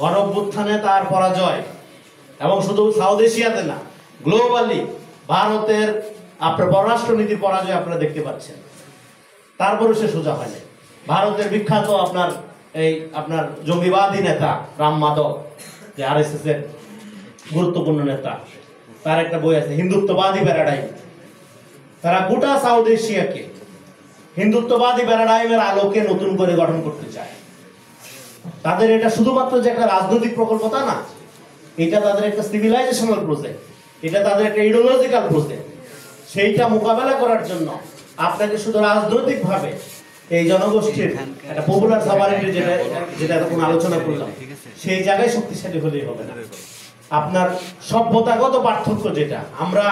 গণঅভ্যুত্থানে তার পরাজয়, এবং শুধু সাউথ এশিয়াতে না, গ্লোবালি ভারতের আপনার পররাষ্ট্রনীতির পরাজয় আপনারা দেখতে পাচ্ছেন। তারপরে সে সোজা হয়নি। ভারতের বিখ্যাত আপনার জঙ্গিবাদী নেতা রাম মাধব, যে আরএসএস এর গুরুত্বপূর্ণ নেতা, তার একটা বই আছে হিন্দুত্ববাদী প্যারাডাইম। তারা গোটা সাউথ এশিয়াকে হিন্দুত্ববাদী প্যারাডাইমের আলোকে নতুন করে গঠন করতে চায়। তাদের এটা শুধুমাত্র যে একটা রাজনৈতিক প্রকল্প তা না, এটা তাদের একটা সিভিলাইজেশনাল প্রজেক্ট, এটা তাদের একটা ইডিওলজিক্যাল প্রজেক্ট। সেইটা মোকাবেলা করার জন্য আপনাকে শুধু রাজনৈতিকভাবে এই জনগোষ্ঠীর একটা পপুলার সাভারেন্টি যেটা এখন আলোচনা করলাম, সেই জায়গায় শক্তিশালী হলেই হবে না। আপনার সভ্যতাগত পার্থক্য যেটা, আমরা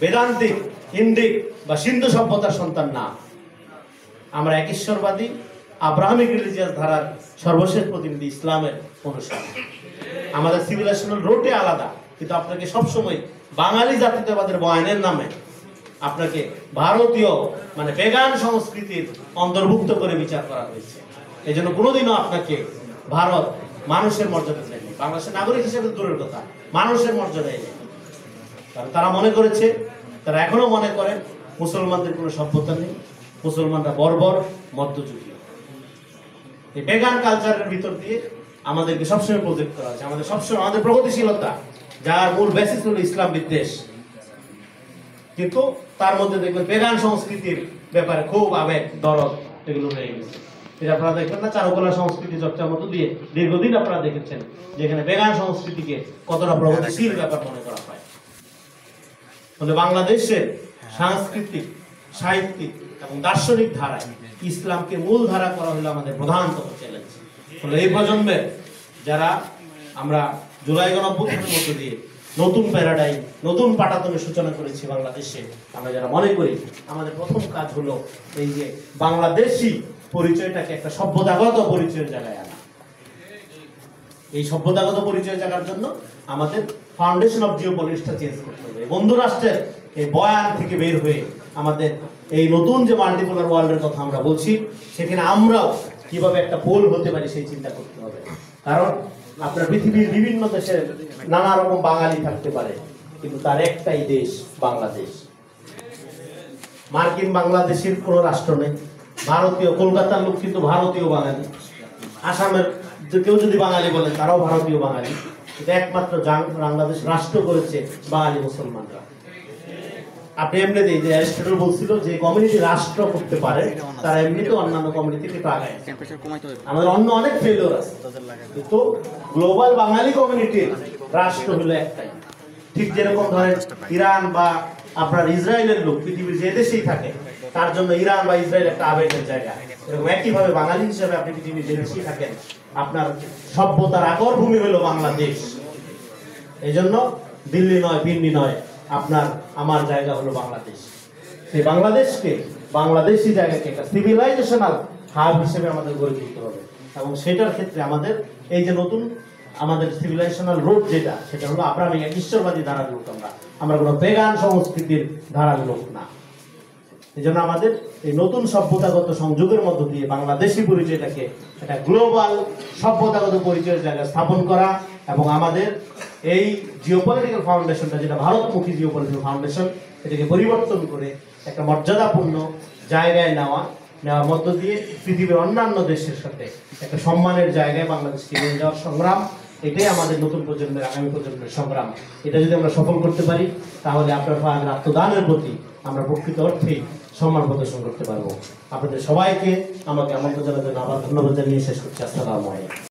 বেদান্তিক, ইন্ডিক বা সিন্ধু সভ্যতার সন্তান না, আমরা একেশ্বরবাদী আব্রাহামিক রিলিজিয়াস ধারার সর্বশেষ প্রতিনিধি ইসলামের অনুসারী। আমাদের সিভিলাইজেশনাল রুটে আলাদা, কিন্তু আপনাকে সবসময় বাঙালি জাতীয়তাবাদের বয়ানের নামে আপনাকে ভারতীয় মানে পেগান সংস্কৃতির অন্তর্ভুক্ত করে বিচার করা হয়েছে। এই জন্য কোনোদিনও আপনাকে ভারত মানুষের মর্যাদা দেয়নি, বাংলাদেশের নাগরিক হিসেবে দূরের কথা, মানুষের মর্যাদাই নেই। কারণ তারা মনে করেছে, তারা এখনো মনে করে মুসলমানদের কোনো সভ্যতা নেই, মুসলমানরা বর্বর মধ্যযুগীয়। এই পেগান কালচারের ভিতর দিয়ে আমাদেরকে সবসময় প্রজেক্ট করা হয়েছে। আমাদের সবসময় আমাদের প্রগতিশীলতা, যার মূল বেসিস হলো ইসলাম বিদ্বেষ, কিন্তু তার মধ্যে দেখবেন পেগান সংস্কৃতির ব্যাপারে খুব আবেগ, দরদ এগুলো রয়ে গেছে। এটা আপনারা দেখবেন না, চারুকলা সংস্কৃতি চর্চার মধ্য দিয়ে দীর্ঘদিন আপনারা দেখেছেন যেখানে পেগান সংস্কৃতিকে কতটা প্রগতিশীল ব্যাপার মনে করা হয়। ফলে বাংলাদেশের সাংস্কৃতিক, সাহিত্যিক এবং দার্শনিক ধারায় ইসলামকে মূল ধারা করা হলো আমাদের প্রধানতম চ্যালেঞ্জ। ফলে এই প্রজন্মের যারা আমরা জুলাই গণঅভ্যুত্থানের মধ্য দিয়ে নতুন প্যারাডাইম, নতুন পাটাতনের সূচনা করেছি বাংলাদেশে, আমরা যারা মনে করি আমাদের প্রথম কাজ হলো এই যে বাংলাদেশি পরিচয়টাকে একটা সভ্যতাগত পরিচয়ের জায়গায় আনা। এই সভ্যতাগত পরিচয়ের জায়গার জন্য আমাদের ফাউন্ডেশন অফ জিওপলিটিক্সটা চেঞ্জ করতে হবে। বন্ধু রাষ্ট্রের এই বয়ান থেকে বের হয়ে আমাদের এই নতুন যে মাল্টিপোলার ওয়ার্ল্ডের কথা আমরা বলছি, সেখানে আমরাও কিভাবে একটা পোল হতে পারি সেই চিন্তা করতে হবে। কারণ আপনার পৃথিবীর বিভিন্ন দেশের নানা রকম বাঙালি থাকতে পারে, কিন্তু তার একটাই দেশ বাংলাদেশ। মার্কিন বাংলাদেশের কোনো রাষ্ট্র নেই। ভারতীয় কলকাতার লোক কিন্তু ভারতীয় বাঙালি, আসামের কেউ যদি বাঙালি বলেন তারাও ভারতীয় বাঙালি। এটা একমাত্র বাংলাদেশ রাষ্ট্র করেছে বাঙালি মুসলমানরা। আপনি এমনি যে অ্যারিস্টটল বলছিল যে কমিউনিটি রাষ্ট্র করতে পারে, তারা এমনিতে অন্যান্য কমিউনিটি থেকে আগায়। আমাদের অন্য অনেক ফেলিওর আছে, কিন্তু গ্লোবাল বাঙালি কমিউনিটির রাষ্ট্র হলো একটাই। ঠিক যেরকম ধরেন ইরান বা আপনার ইসরায়েলের লোক পৃথিবীর যে দেশেই থাকে, তার জন্য ইরান বা ইসরায়েল একটা আবেগের জায়গা। এরকম একইভাবে বাঙালি হিসেবে আপনি পৃথিবীর যে দেশেই থাকেন, আপনার সভ্যতার আকর ভূমি হলো বাংলাদেশ। এই জন্য দিল্লি নয়, পিন্ডি নয়, আপনার আমার জায়গা হলো বাংলাদেশ। সেই বাংলাদেশকে, বাংলাদেশি জায়গাকে একটা সিভিলাইজেশনাল হাব হিসেবে আমাদের গড়ে তুলতে হবে। এবং সেটার ক্ষেত্রে আমাদের এই যে নতুন আমাদের সিভিলাইজেশনাল রুট যেটা, সেটা হলো আব্রাহামিক একেশ্বরবাদী ধারার লোক। আমরা কোনো পেগান সংস্কৃতির ধারার লোক না। এই জন্য আমাদের এই নতুন সভ্যতাগত সংযোগের মধ্য দিয়ে বাংলাদেশি পরিচয়টাকে একটা গ্লোবাল সভ্যতাগত পরিচয়ের জায়গায় স্থাপন করা, এবং আমাদের এই জিওপলিটিক্যাল ফাউন্ডেশনটা যেটা ভারতমুখী জিওপলিটিক্যাল ফাউন্ডেশন, এটাকে পরিবর্তন করে একটা মর্যাদাপূর্ণ জায়গায় নেওয়ার মধ্য দিয়ে পৃথিবীর অন্যান্য দেশের সাথে একটা সম্মানের জায়গায় বাংলাদেশকে নিয়ে যাওয়ার সংগ্রাম, এটাই আমাদের নতুন প্রজন্মের, আগামী প্রজন্মের সংগ্রাম। এটা যদি আমরা সফল করতে পারি, তাহলে আপনার আত্মদানের প্রতি আমরা প্রকৃত অর্থেই সম্মান প্রদর্শন করতে পারবো। আপনাদের সবাইকে আমাকে আমন্ত্রণ জানাতে আবার ধন্যবাদ জানিয়ে শেষ করছি। আসসালামু আলাইকুম।